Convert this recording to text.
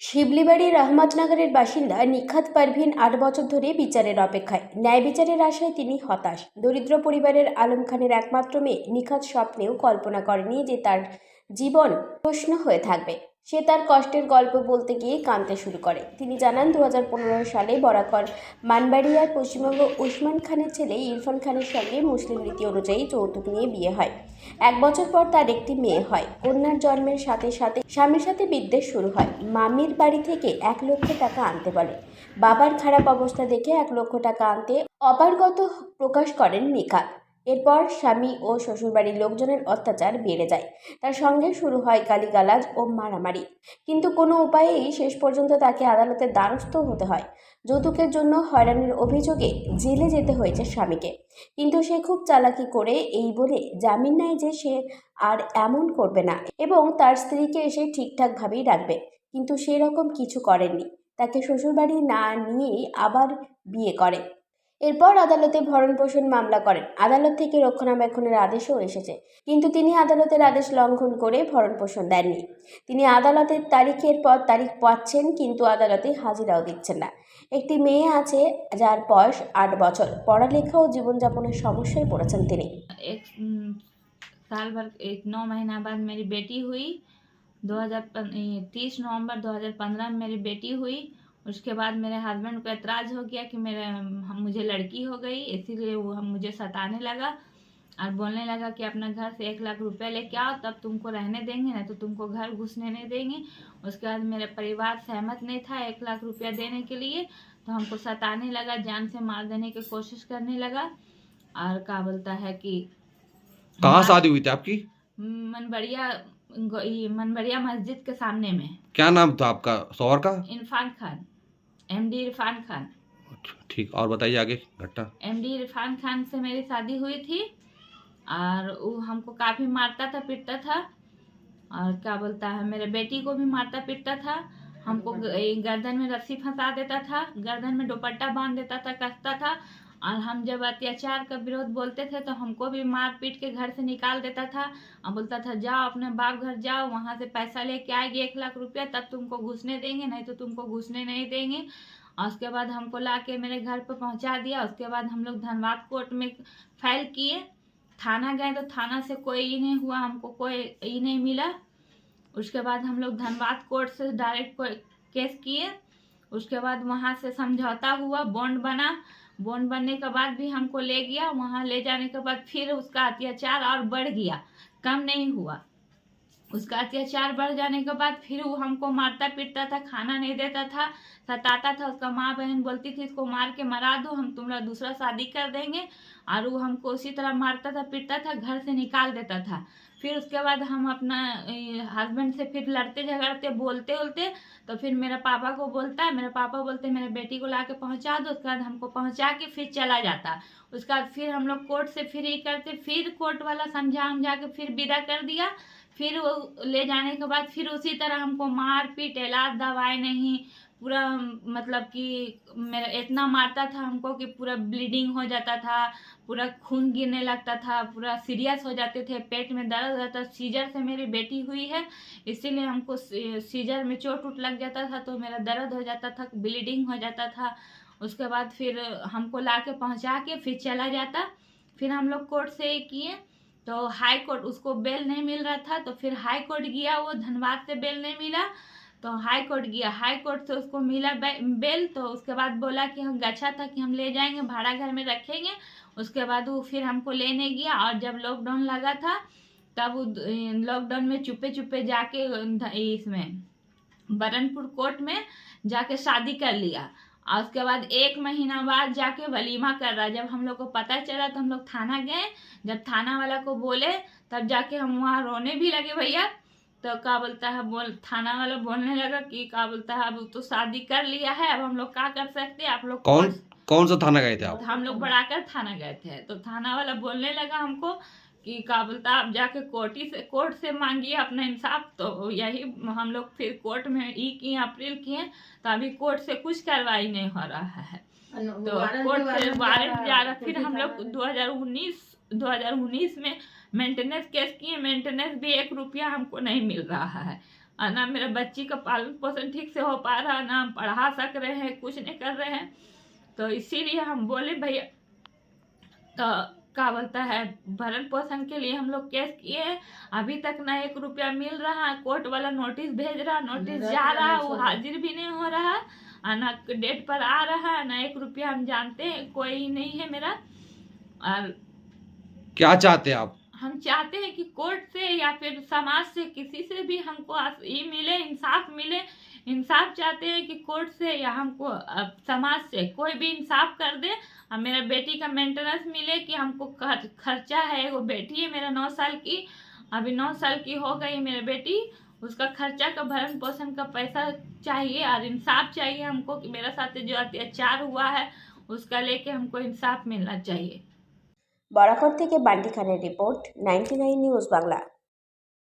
শিবলীবাড়ির রহমতনগরের বাসিন্দা নিখাত পারভীন ৮ বছর ধরে বিচারের অপেক্ষায়। ন্যায় বিচারের আশায় তিনি হতাশ। দরিদ্র পরিবারের আলম খানের একমাত্র মেয়ে নিখাত স্বপ্নেও কল্পনা করেনি যে তার জীবন প্রশ্ন হয়ে থাকবে। সে তার কষ্টের গল্প বলতে গিয়ে কাঁদতে শুরু করে। তিনি জানান 2015 সালে বরাকর মানবাড়িয়ার পশ্চিমবঙ্গ উসমান খানের ছেলে ইরফান খানের সঙ্গে মুসলিম রীতি অনুযায়ী যৌতুক নিয়ে বিয়ে হয়। 1 বছর পর তার একটি মেয়ে হয়। কন্যার জন্মের সাথে সাথে স্বামীর সাথে বিদ্বেষ শুরু হয়। মামির বাড়ি থেকে 1 লক্ষ টাকা আনতে বলে। বাবার খারাপ অবস্থা দেখে 1 লক্ষ টাকা আনতে অপারগতা প্রকাশ করেন নিখাত। এরপর স্বামী ও শ্বশুরবাড়ির লোকজনের অত্যাচার বেড়ে যায়। তার সঙ্গে শুরু হয় গালিগালাজ ও মারামারি। কিন্তু কোনো উপায়েই শেষ পর্যন্ত তাকে আদালতের দ্বারস্থ হতে হয়। যৌতুকের জন্য হয়রানির অভিযোগে জেলে যেতে হয়েছে স্বামীকে। কিন্তু সে খুব চালাকি করে এই বলে জামিন নেয় যে সে আর এমন করবে না এবং তার স্ত্রীকে এসে ঠিকঠাকভাবেই রাখবে। কিন্তু সেরকম কিছু করেননি। তাকে শ্বশুরবাড়ি না নিয়েই আবার বিয়ে করে। এরপর আদালতে ভরণ-পোষণ মামলা করেন। আদালত থেকে রক্ষণাবেক্ষণের আদেশও এসেছে। কিন্তু তিনি আদালতের আদেশ লঙ্ঘন করে ভরণ-পোষণ দেননি। তিনি আদালতের তারিখের পর তারিখ পাচ্ছেন কিন্তু আদালতে হাজিরাও দিচ্ছেন না। একটি মেয়ে আছে যার বয়স 8 বছর। পড়ালেখা ও জীবনযাপনের সমস্যায় পড়েছেন তিনি। एक साल भर 9 महीना बाद मेरी बेटी हुई। 30 नवंबर 2015 में मेरी बेटी हुई। उसके बाद मेरे हस्बैंड को एतराज़ हो गया कि मुझे लड़की हो गई, इसीलिए वो मुझे सताने लगा और बोलने लगा कि अपना घर से 1 लाख रुपया लेके आओ, तब तुमको रहने देंगे, नहीं तो तुमको घर घुसने नहीं देंगे। उसके बाद मेरा परिवार सहमत नहीं था 1 लाख रुपया देने के लिए, तो हमको सताने लगा, जान से मार देने की कोशिश करने लगा। और क्या बोलता है कि कहाँ शादी हुई थी आपकी? मनबड़िया मस्जिद के सामने में। क्या नाम था आपका शौहर का? इरफान खान, एमडी इरफान खान। अच्छा, ठीक। और बताइए आगे घटना। एमडी इरफान खान से मेरी शादी हुई थी और वो हमको काफ़ी मारता था, पीटता था। और क्या बोलता है, मेरे बेटी को भी मारता पीटता था। हमको गर्दन में रस्सी फंसा देता था, गर्दन में दुपट्टा बांध देता था, कसता था। और हम जब अत्याचार का विरोध बोलते थे तो हमको भी मार पीट के घर से निकाल देता था और बोलता था जाओ अपने बाप घर जाओ, वहाँ से पैसा लेके आएगी 1 लाख रुपया, तब तुमको घुसने देंगे, नहीं तो तुमको घुसने नहीं देंगे। और उसके बाद हमको ला के मेरे घर पर पहुँचा दिया। उसके बाद हम लोग धनबाद कोर्ट में फाइल किए, थाना गए तो थाना से कोई ही नहीं हुआ, हमको कोई ही नहीं मिला। उसके बाद हम लोग धनबाद कोर्ट से डायरेक्ट केस किए। उसके बाद वहाँ से समझौता हुआ, बॉन्ड बना। बॉन्ड बनने के बाद भी हमको ले गया, वहाँ ले जाने के बाद फिर उसका अत्याचार और बढ़ गया, कम नहीं हुआ। उसका अत्याचार बढ़ जाने के बाद फिर वो हमको मारता पीटता था, खाना नहीं देता था, सताता था। उसका माँ बहन बोलती थी इसको मार के मरा दो, हम तुम्हारा दूसरा शादी कर देंगे। और वो हमको उसी तरह मारता था, पीटता था, घर से निकाल देता था। फिर उसके बाद हम अपना हस्बैंड से फिर लड़ते झगड़ते बोलते तो फिर मेरे पापा को बोलता है, मेरे पापा बोलते मेरे बेटी को ला के पहुँचा दो। उसके बाद हमको पहुँचा के फिर चला जाता। उसके बाद फिर हम लोग कोर्ट से फिर ही करते, फिर कोर्ट वाला समझा के फिर विदा कर दिया। फिर वो ले जाने के बाद फिर उसी तरह हमको मार पीट, इलाज दवाई नहीं, पूरा मतलब कि मेरा इतना मारता था हमको कि पूरा ब्लीडिंग हो जाता था, पूरा खून गिरने लगता था, पूरा सीरियस हो जाते थे, पेट में दर्द हो जाता। सीजर से मेरी बेटी हुई है, इसीलिए हमको सीजर में चोट उट लग जाता था तो मेरा दर्द हो जाता था, ब्लीडिंग हो जाता था। उसके बाद फिर हमको ला के पहुँचा के फिर चला जाता। फिर हम लोग कोर्ट से किए तो हाई कोर्ट, उसको बेल नहीं मिल रहा था तो फिर हाई कोर्ट गया, वो धनबाद से बेल नहीं मिला तो हाई कोर्ट गया, हाई कोर्ट से उसको मिला बेल। तो उसके बाद बोला कि हम गच्छा था कि हम ले जाएंगे, भाड़ा घर में रखेंगे। उसके बाद वो फिर हमको लेने गया और जब लॉकडाउन लगा था तब लॉकडाउन में चुपे चुपे जाके इसमें बरनपुर कोर्ट में जाके शादी कर लिया। और उसके बाद 1 महीना बाद जाके वलीमा कर रहा। जब हम लोग को पता चला तो हम लोग थाना गए। जब थाना वाला को बोले तब जाके हम वहाँ रोने भी लगे भैया। तो क्या बोलता है, थाना वाला बोलने लगा कि क्या बोलता है अब तो शादी कर लिया है, अब हम लोग क्या कर सकते हैं, आप लोग कौन सा थाना गए थे आप? हम लोग बड़ाकर थाना गए थे। तो थाना वाला बोलने लगा हमको कि क्या बोलता आप जाके कोर्ट से मांगिए अपना इंसाफ। तो यही हम लोग फिर कोर्ट में किए, अप्रैल किए, तो अभी कोर्ट से कुछ कार्रवाई नहीं हो रहा है। तो कोर्ट से वारंट जा रहा। फिर हम लोग 2019 में मेंटेनेंस केस किए, मेंटेनेंस भी 1 रुपया हमको नहीं मिल रहा है। और ना मेरा बच्ची का पालन पोषण ठीक से हो पा रहा, ना हम पढ़ा सक रहे हैं, कुछ नहीं कर रहे हैं। तो इसीलिए हम बोले भैया, तो क्या बोलता है, भरण पोषण के लिए हम लोग केस किए हैं। अभी तक ना 1 रुपया मिल रहा है। कोर्ट वाला नोटिस भेज रहा, नोटिस जा रहा, वो हाजिर भी नहीं हो रहा, और ना डेट पर आ रहा है, ना 1 रुपया। हम जानते हैं कोई नहीं है मेरा। और क्या चाहते हैं आप? हम चाहते हैं कि कोर्ट से या फिर समाज से किसी से भी हमको ये मिले, इंसाफ मिले। इंसाफ चाहते हैं कि कोर्ट से या हमको समाज से कोई भी इंसाफ कर दे, और मेरा बेटी का मेंटेनेंस मिले कि हमको खर्चा है। वो बेटी है मेरा 9 साल की, अभी 9 साल की हो गई मेरी बेटी। उसका खर्चा का भरण पोषण का पैसा चाहिए, और इंसाफ चाहिए हमको कि मेरा साथ जो अत्याचार हुआ है उसका लेके हमको इंसाफ मिलना चाहिए। বরাকর থেকে বান্টি খানের রিপোর্ট, 99 নিউজ বাংলা।